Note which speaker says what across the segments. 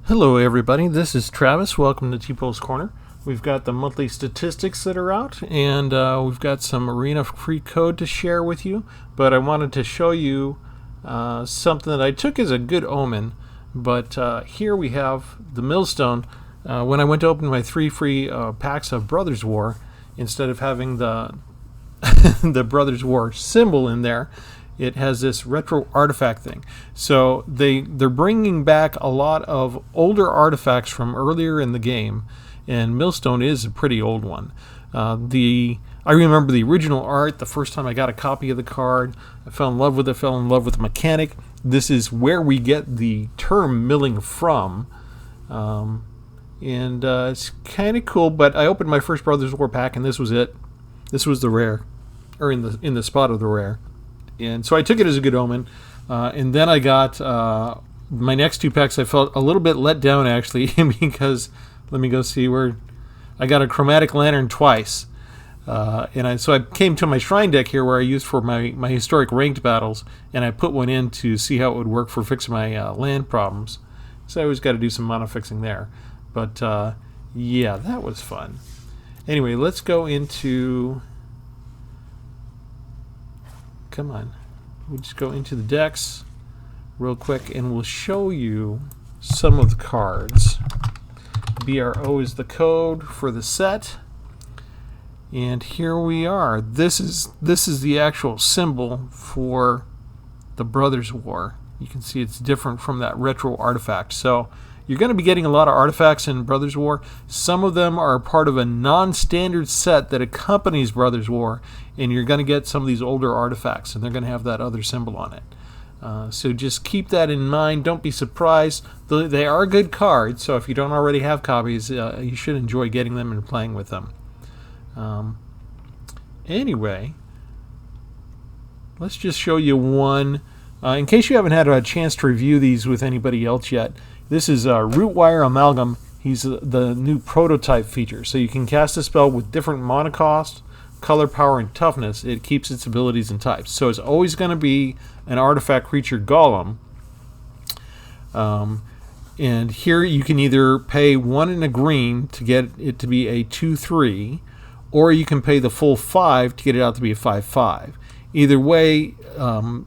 Speaker 1: Hello everybody, this is Travis. Welcome to Tpull's Corner. We've got the monthly statistics that are out, and we've got some arena free code to share with you, but I wanted to show you something that I took as a good omen. But here we have the millstone. When I went to open my 3 free packs of Brothers War, instead of having the the Brothers War symbol in there, it has this retro artifact thing. So they're bringing back a lot of older artifacts from earlier in the game, and Millstone is a pretty old one. I remember the original art. The first time I got a copy of the card, I fell in love with it, fell in love with the mechanic. This is where we get the term milling from, and it's kind of cool. But I opened my first Brothers War pack, and this was it. This was the rare, or in the spot of the rare. And so I took it as a good omen, and then I got my next 2 packs. I felt a little bit let down actually because let me go see where I got a chromatic lantern twice, so I came to my shrine deck here where I used for my historic ranked battles, and I put one in to see how it would work for fixing my land problems. So I always got to do some mana fixing there, but yeah, that was fun. Anyway, let's go into. Come on, we'll just go into the decks real quick and we'll show you some of the cards. BRO is the code for the set, and here we are. This is the actual symbol for the Brothers War. You can see it's different from that retro artifact. So you're going to be getting a lot of artifacts in Brothers War. Some of them are part of a non-standard set that accompanies Brothers War, and you're going to get some of these older artifacts, and they're going to have that other symbol on it. So just keep that in mind. Don't be surprised. They are good cards, so if you don't already have copies, you should enjoy getting them and playing with them. Anyway, let's just show you one. In case you haven't had a chance to review these with anybody else yet, this is Rootwire Amalgam. He's the new prototype feature. So you can cast a spell with different mana cost, color, power, and toughness. It keeps its abilities and types. So it's always going to be an artifact creature golem. And here you can either pay 1 and a green to get it to be a 2/3, or you can pay the full 5 to get it out to be a 5/5. Either way,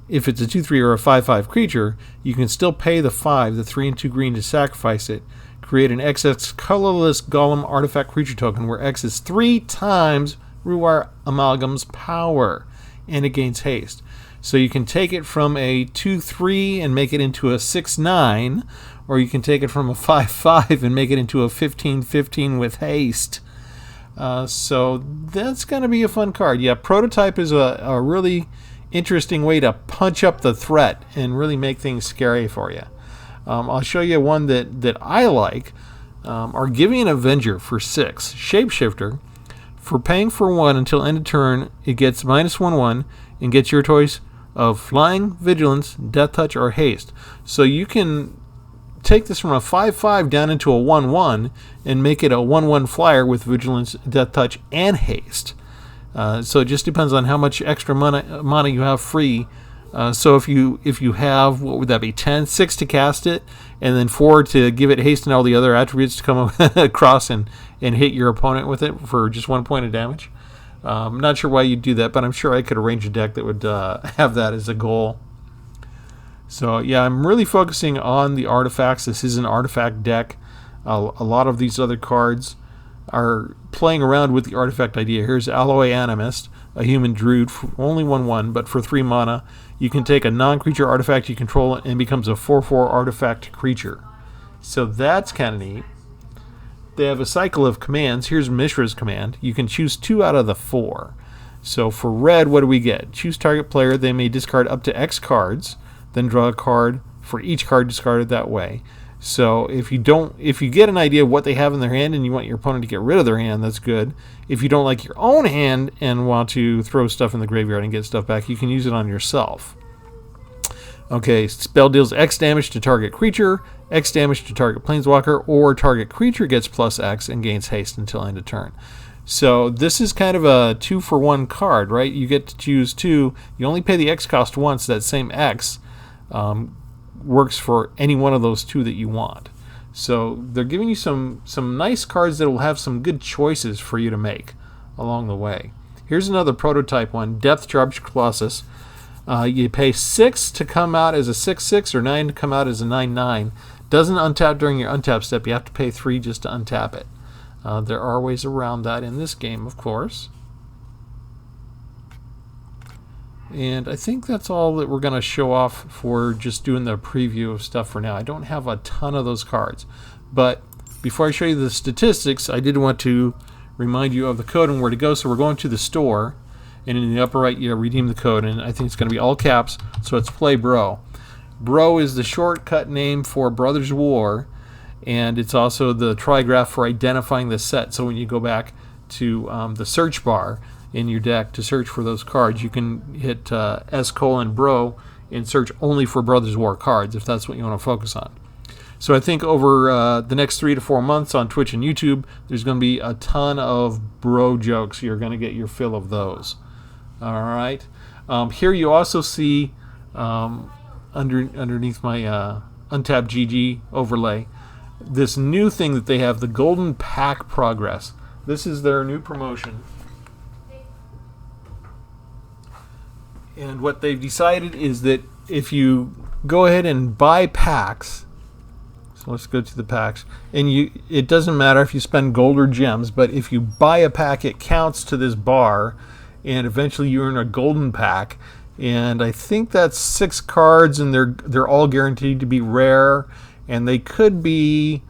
Speaker 1: if it's a 2/3 or a 5/5 creature, you can still pay the 5, the 3 and 2 green, to sacrifice it. Create an XX colorless golem artifact creature token where X is 3 times Rootwire Amalgam's power, and it gains haste. So you can take it from a 2/3 and make it into a 6/9, or you can take it from a 5/5 and make it into a 15/15 with haste. So that's going to be a fun card. Yeah, prototype is a really interesting way to punch up the threat and really make things scary for you. I'll show you one that I like. Argivian Avenger for 6. Shapeshifter. For paying for 1 until end of turn, it gets -1/1 and gets your choice of Flying, Vigilance, Death Touch, or Haste. So you can take this from a 5/5 down into a 1/1 and make it a 1/1 flyer with Vigilance, Death Touch, and Haste. So it just depends on how much extra mana you have free. So if you have, what would that be, 10, 6 to cast it, and then 4 to give it haste and all the other attributes to come across and hit your opponent with it for just 1 point of damage. I'm not sure why you'd do that, but I'm sure I could arrange a deck that would have that as a goal. So yeah, I'm really focusing on the artifacts. This is an artifact deck. A lot of these other cards are playing around with the artifact idea. Here's Alloy Animist, a human druid for only 1/1, but for 3 mana. You can take a non-creature artifact you control and it becomes a 4/4 artifact creature. So that's kind of neat. They have a cycle of commands. Here's Mishra's command. You can choose 2 out of the 4. So for red, what do we get? Choose target player. They may discard up to X cards, then draw a card for each card discarded that way. So if you get an idea of what they have in their hand and you want your opponent to get rid of their hand, that's good. If you don't like your own hand and want to throw stuff in the graveyard and get stuff back, you can use it on yourself. Okay, spell deals X damage to target creature, X damage to target planeswalker, or target creature gets +X and gains haste until end of turn. So this is kind of a 2-for-1 card, right? You get to choose 2. You only pay the X cost once. That same X works for any one of those 2 that you want. So they're giving you some nice cards that will have some good choices for you to make along the way. Here's another prototype one, Depth Charge Colossus. You pay 6 to come out as a 6/6 or 9 to come out as a 9/9. Doesn't untap during your untap step. You have to pay 3 just to untap it. There are ways around that in this game, of course. And I think that's all that we're going to show off for just doing the preview of stuff for now. I don't have a ton of those cards. But before I show you the statistics, I did want to remind you of the code and where to go. So we're going to the store, and in the upper right you redeem the code, and I think it's going to be all caps, so it's PLAYBRO. Bro is the shortcut name for Brothers War, and it's also the trigraph for identifying the set. So when you go back to the search bar in your deck to search for those cards, you can hit S:"bro and search only for Brothers War cards if that's what you want to focus on. So I think over the next 3 to 4 months on Twitch and YouTube, there's going to be a ton of bro jokes. You're going to get your fill of those. All right. Here you also see underneath my Untapped GG overlay, this new thing that they have, the Golden Pack Progress. This is their new promotion. And what they've decided is that if you go ahead and buy packs, so let's go to the packs, and it doesn't matter if you spend gold or gems, but if you buy a pack, it counts to this bar, and eventually you earn a golden pack. And I think that's 6 cards, and they're all guaranteed to be rare, and they could be,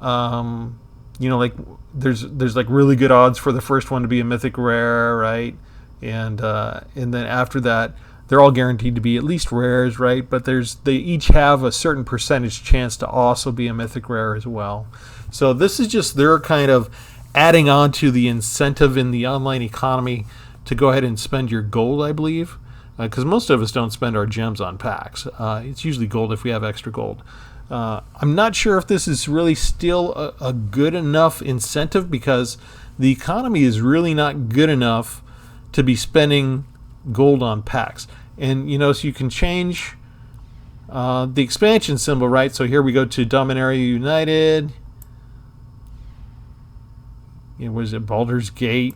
Speaker 1: like there's like really good odds for the first one to be a mythic rare, right? And then after that, they're all guaranteed to be at least rares, right? But they each have a certain percentage chance to also be a mythic rare as well. So this is just their kind of adding on to the incentive in the online economy to go ahead and spend your gold, I believe, because most of us don't spend our gems on packs. It's usually gold if we have extra gold. I'm not sure if this is really still a good enough incentive, because the economy is really not good enough to be spending gold on packs. And so you can change the expansion symbol, right? So here we go to Dominaria United. What is it? Baldur's Gate,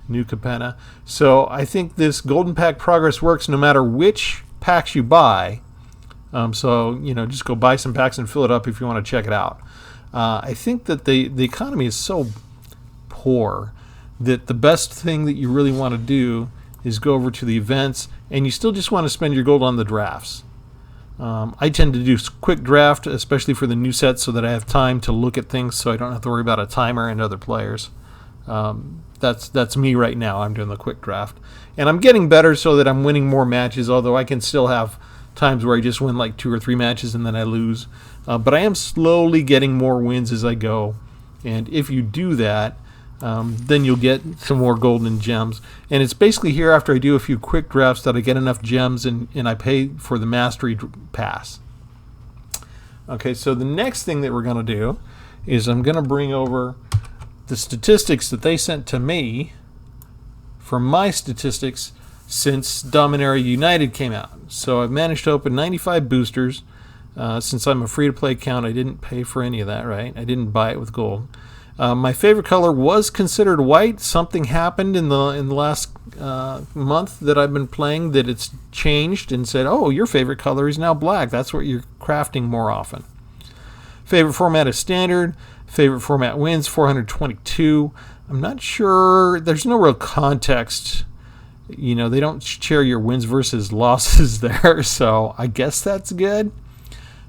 Speaker 1: New Capenna. So I think this Golden Pack Progress works no matter which packs you buy. So just go buy some packs and fill it up if you want to check it out. I think that the economy is so poor that the best thing that you really want to do is go over to the events, and you still just want to spend your gold on the drafts. I tend to do quick draft, especially for the new sets, so that I have time to look at things, so I don't have to worry about a timer and other players. That's me right now. I'm doing the quick draft, and I'm getting better so that I'm winning more matches, although I can still have times where I just win like 2 or 3 matches and then I lose. But I am slowly getting more wins as I go, and if you do that, then you'll get some more golden gems. And it's basically here after I do a few quick drafts that I get enough gems, and I pay for the mastery pass. Okay, so the next thing that we're going to do is I'm going to bring over the statistics that they sent to me for my statistics since Dominaria United came out. So I've managed to open 95 boosters. Since I'm a free-to-play account, I didn't pay for any of that, right? I didn't buy it with gold. My favorite color was considered white. Something happened in the last month that I've been playing that it's changed and said, oh, your favorite color is now black. That's what you're crafting more often. Favorite format is standard. Favorite format wins 422. I'm not sure. There's no real context. They don't share your wins versus losses there, so I guess that's good.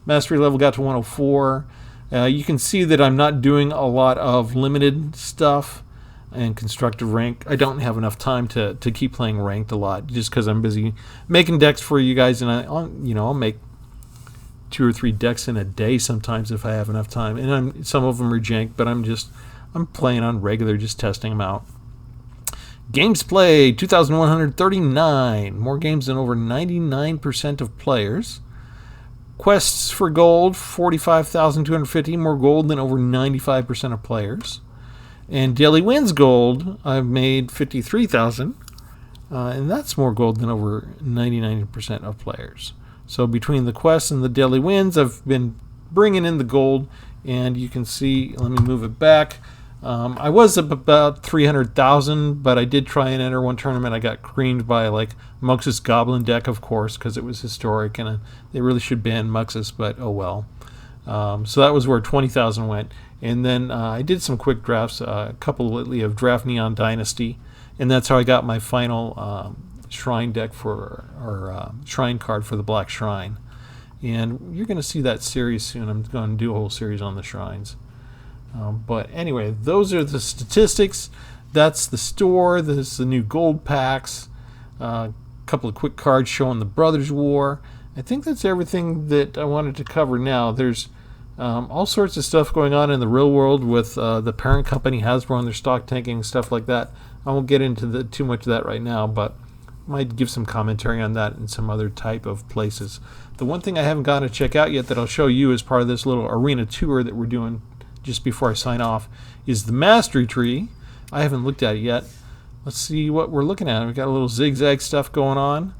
Speaker 1: Mastery level got to 104. You can see that I'm not doing a lot of limited stuff and constructive rank. I don't have enough time to keep playing ranked a lot, just because I'm busy making decks for you guys, and I'll make 2 or 3 decks in a day sometimes if I have enough time. And some of them are jank, but I'm playing on regular, just testing them out. Games played 2,139, more games than over 99% of players. Quests for gold, 45,250, more gold than over 95% of players. And daily wins gold, I've made 53,000, and that's more gold than over 99% of players. So between the quests and the daily wins, I've been bringing in the gold, and you can see, let me move it back. I was up about 300,000, but I did try and enter one tournament. I got creamed by like Muxus Goblin deck, of course, because it was historic, and they really should ban Muxus, but oh well. So that was where 20,000 went. And then I did some quick drafts, a couple lately of Draft Neon Dynasty, and that's how I got my final Shrine deck for, or Shrine card for the Black Shrine. And you're going to see that series soon. I'm going to do a whole series on the Shrines. But anyway, those are the statistics. That's the store. There's the new gold packs. A couple of quick cards showing the Brothers War. I think that's everything that I wanted to cover now. There's all sorts of stuff going on in the real world with the parent company Hasbro and their stock tanking, stuff like that. I won't get into too much of that right now, but I might give some commentary on that in some other type of places. The one thing I haven't gotten to check out yet that I'll show you as part of this little arena tour that we're doing just before I sign off is the Mastery Tree. I haven't looked at it yet. Let's see what we're looking at. We've got a little zigzag stuff going on.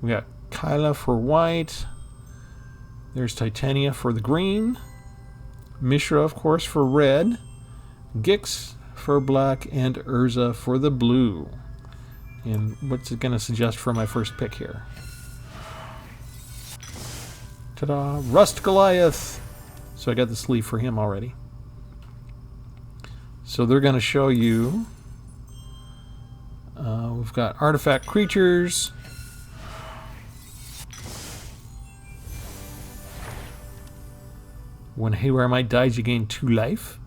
Speaker 1: We got Kyla for white. There's Titania for the green. Mishra, of course, for red. Gix for black. And Urza for the blue. And what's it going to suggest for my first pick here? Ta-da! Rust Goliath! So I got the sleeve for him already. So they're going to show you. We've got artifact creatures. When Haywire Might dies, you gain 2 life.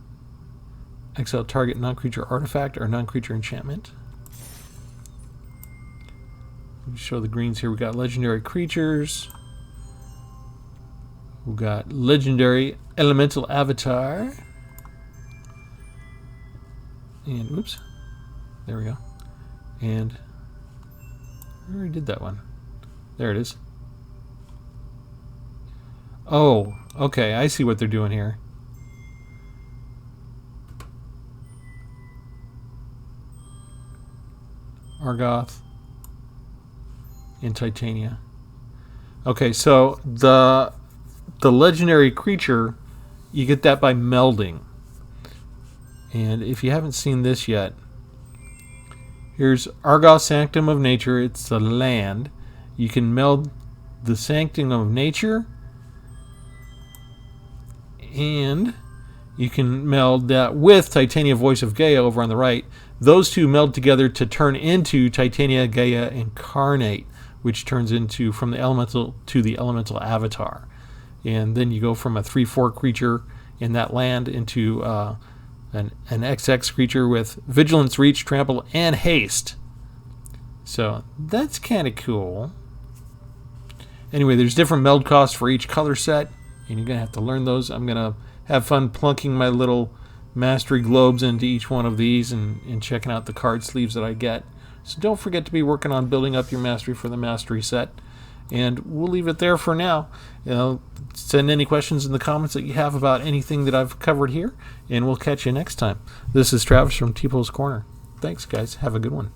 Speaker 1: Exile target non-creature artifact or non-creature enchantment. We show the greens here. We got legendary creatures. We got legendary elemental avatar. And oops, there we go. And I already did that one. There it is. Oh, okay, I see what they're doing here. Argoth and Titania. Okay, so the legendary creature, you get that by melding. And if you haven't seen this yet, here's Argoth Sanctum of Nature. It's a land. You can meld the Sanctum of Nature, and you can meld that with Titania Voice of Gaia over on the right. Those two meld together to turn into Titania Gaia Incarnate, which turns into from the elemental to the elemental avatar. And then you go from a 3/4 creature in that land into an XX creature with Vigilance, Reach, Trample, and Haste. So that's kind of cool. Anyway, there's different meld costs for each color set, and you're going to have to learn those. I'm going to have fun plunking my little mastery globes into each one of these and checking out the card sleeves that I get. So don't forget to be working on building up your mastery for the mastery set. And we'll leave it there for now. Send any questions in the comments that you have about anything that I've covered here, and we'll catch you next time. This is Travis from Tpull's Corner. Thanks, guys. Have a good one.